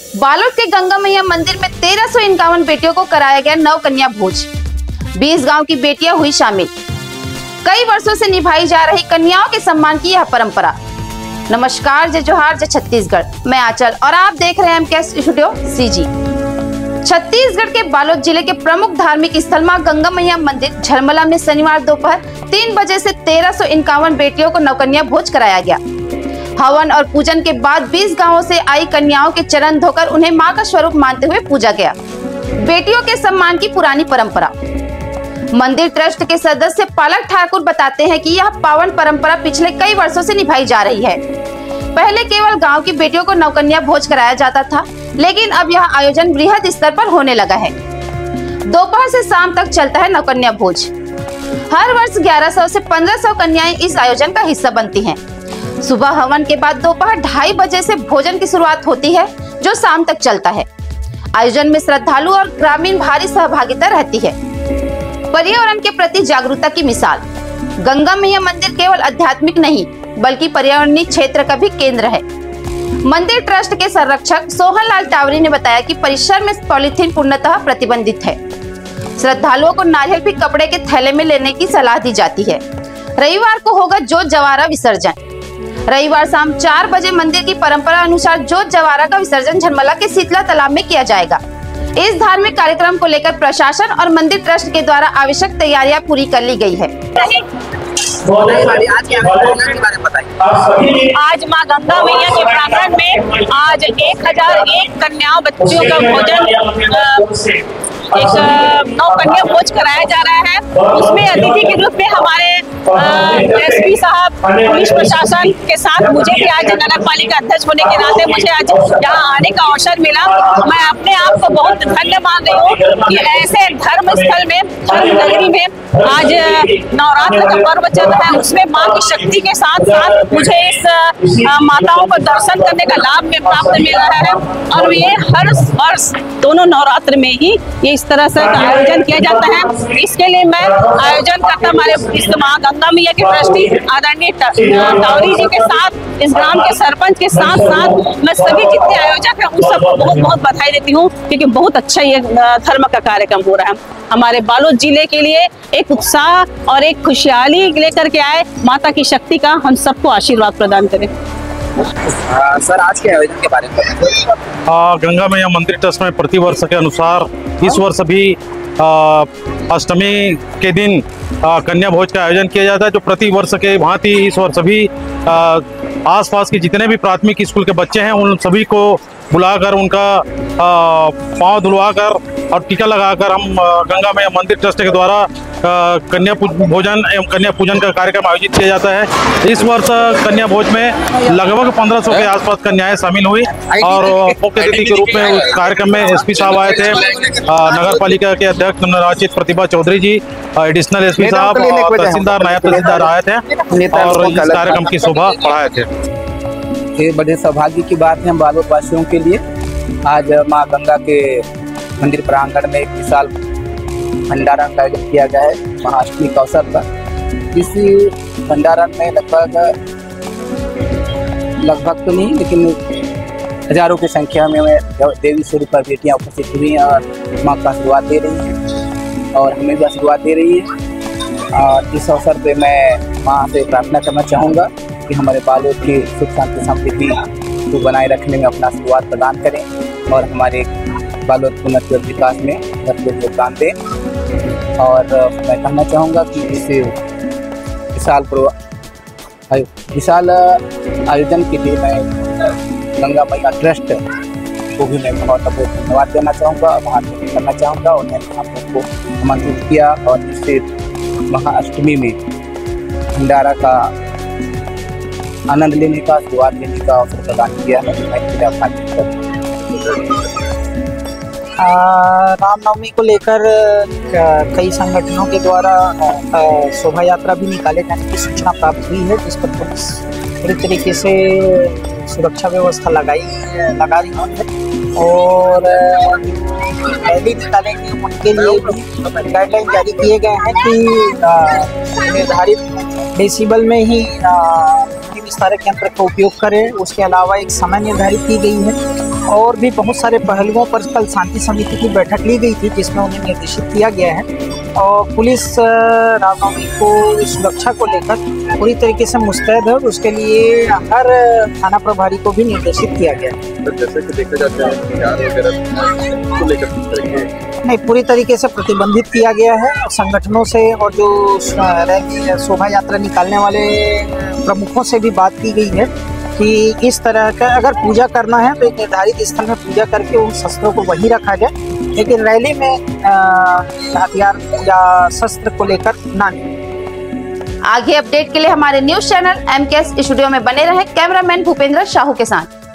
बालोद के गंगा मैया मंदिर में 1351 बेटियों को कराया गया नव कन्या भोज। 20 गांव की बेटियां हुई शामिल। कई वर्षों से निभाई जा रही कन्याओं के सम्मान की यह परंपरा। नमस्कार, जय जोहार, जय छत्तीसगढ़। मैं आंचल और आप देख रहे हैं एमके स्टूडियो सीजी। छत्तीसगढ़ के बालोद जिले के प्रमुख धार्मिक स्थल मां गंगा मैया मंदिर झरमला में शनिवार दोपहर 3 बजे से 1351 बेटियों को नवकन्या भोज कराया गया। हवन और पूजन के बाद 20 गांवों से आई कन्याओं के चरण धोकर उन्हें मां का स्वरूप मानते हुए पूजा गया। बेटियों के सम्मान की पुरानी परंपरा। मंदिर ट्रस्ट के सदस्य पालक ठाकुर बताते हैं कि यह पावन परंपरा पिछले कई वर्षों से निभाई जा रही है। पहले केवल गांव की बेटियों को नवकन्या भोज कराया जाता था, लेकिन अब यह आयोजन बृहद स्तर पर होने लगा है। दोपहर से शाम तक चलता है नवकन्या भोज। हर वर्ष 1100 से 1500 कन्याएं इस आयोजन का हिस्सा बनती हैं। सुबह हवन के बाद दोपहर 2:30 बजे से भोजन की शुरुआत होती है, जो शाम तक चलता है। आयोजन में श्रद्धालु और ग्रामीण भारी सहभागिता रहती है। पर्यावरण के प्रति जागरूकता की मिसाल। गंगा मैया मंदिर केवल आध्यात्मिक नहीं, बल्कि पर्यावरणीय क्षेत्र का भी केंद्र है। मंदिर ट्रस्ट के संरक्षक सोहन लाल टावरी ने बताया कि परिसर में पॉलीथीन पूर्णतः प्रतिबंधित है। श्रद्धालुओं को नारियल भी कपड़े के थैले में लेने की सलाह दी जाती है। रविवार को होगा जोत जवारा विसर्जन। रविवार शाम 4 बजे मंदिर की परंपरा अनुसार जोत जवारा का विसर्जन झरमला के शीतला तालाब में किया जाएगा। इस धार्मिक कार्यक्रम को लेकर प्रशासन और मंदिर ट्रस्ट के द्वारा आवश्यक तैयारियां पूरी कर ली गई है। आज माँ गंगा मैया के प्रांगण में आज 1001 कन्याओं बच्चियों का भोजन एक नवकन्या भोज कराया जा रहा है। उसमें अतिथि के रूप में हमारे एसपी साहब, पुलिस प्रशासन के साथ मुझे भी आज नगर पालिका अध्यक्ष होने के नाते मुझे आज यहाँ आने का अवसर मिला। मैं अपने आप को बहुत धन्य मान रही हूँ कि ऐसे धर्म स्थल में, धर्म नगरी में आज नवरात्र का पर्व चल रहा है, उसमें माँ की शक्ति के साथ साथ मुझे इस माताओं को दर्शन करने का लाभ में प्राप्त मिल रहा है। और ये हर वर्ष दोनों नवरात्र में ही ये इस तरह से आयोजन किया जाता है। इसके लिए मैं आयोजन करता हमारे इस माँ गंगा मैया के ट्रस्टी आदरणीय टावरी जी के साथ, इस ग्राम के सरपंच के साथ साथ मैं सभी जितने आयोजक हैं उन सबको बहुत बहुत बधाई देती हूँ, क्योंकि बहुत अच्छा ये धर्म का कार्यक्रम हो रहा है। हमारे बालोद जिले के लिए एक उत्साह और एक खुशहाली लेकर के आए। माता की शक्ति का हम सबको आशीर्वाद प्रदान करें। सर, आज के आयोजन के बारे में गंगा मैया मंदिर ट्रस्ट में प्रतिवर्ष के अनुसार इस वर्ष भी अष्टमी के दिन कन्या भोज का आयोजन किया जाता है, जो प्रति वर्ष के भांति इस वर्ष भी आसपास के जितने भी प्राथमिक स्कूल के बच्चे हैं उन सभी को बुलाकर उनका पांव धुलवाकर और टीका लगाकर हम गंगा मैया मंदिर ट्रस्ट के द्वारा कन्या भोजन एवं कन्या पूजन का कार्यक्रम आयोजित किया जाता है। इस वर्ष कन्या भोज में लगभग 1500 के आसपास कन्याएं शामिल हुई और मुख्य अतिथि के रूप में उस कार्यक्रम में एसपी साहब आए थे, नगर पालिका के अध्यक्ष नवनिर्वाचित प्रतिभा चौधरी जी, एडिशनल एसपी साहब और तहसीलदार, नायब तहसीलदार आए थे और इस कार्यक्रम की शोभा बढ़ाए थे। ये बड़े सौभाग्य की बात है हम बालोद वासियों के लिए। आज माँ गंगा के मंदिर प्रांगण में एक विशाल भंडारण का आयोजन किया गया है महाअष्टमी के अवसर पर। इस भंडारण में लगभग तो नहीं, लेकिन हजारों की संख्या में देवी स्वरूप पर बेटियाँ उपस्थित हुई हैं और माँ का आशीर्वाद दे रही हैं और हमें भी आशीर्वाद दे रही है। और इस अवसर पर मैं माँ से प्रार्थना करना चाहूँगा कि हमारे बालोद की सुख शांति समृद्धि को बनाए रखने में अपना आशीर्वाद प्रदान करें और हमारे बालोद के उन्नति विकास में भरपूर योगदान दें। और मैं कहना चाहूँगा कि इस विशाल आयोजन के लिए मैं गंगा मैया ट्रस्ट को भी मैं बहुत बहुत धन्यवाद देना चाहूँगा, महाअष्टमी करना चाहूँगा। उन्होंने हम लोग को आमंत्रित किया और इससे महाअष्टमी में भंडारा का आनंद लेने का, आशीर्वाद लेने का अवसर प्रदान किया है। रामनवमी को लेकर कई संगठनों के द्वारा शोभा यात्रा भी निकाले जाने की सूचना प्राप्त हुई है, जिस पर पुलिस पूरी तरीके से सुरक्षा व्यवस्था लगा रही है और रैली निकालेंगे उनके लिए भी गाइडलाइन जारी किए गए हैं कि निर्धारित डेसिबल में ही विस्तारक यंत्र का उपयोग करें। उसके अलावा एक समय निर्धारित की गई है और भी बहुत सारे पहलुओं पर कल शांति समिति की बैठक ली गई थी, जिसमें उन्हें निर्देशित किया गया है और पुलिस रामनवमी को सुरक्षा को लेकर पूरी तरीके से मुस्तैद है और उसके लिए हर थाना प्रभारी को भी निर्देशित किया गया है। तो जैसे कि देखा जाता है हथियार वगैरह को लेकर किस तरीके नहीं, पूरी तरीके से प्रतिबंधित किया गया है और संगठनों से और जो रैली शोभा यात्रा निकालने वाले प्रमुखों से भी बात की गई है कि इस तरह का अगर पूजा करना है तो एक निर्धारित स्थल में पूजा करके उन शस्त्रों को वहीं रखा जाए, लेकिन रैली में हथियार या शस्त्र को लेकर ना निकले। आगे अपडेट के लिए हमारे न्यूज चैनल MKS स्टूडियो में बने रहें। कैमरामैन भूपेंद्र साहू के साथ।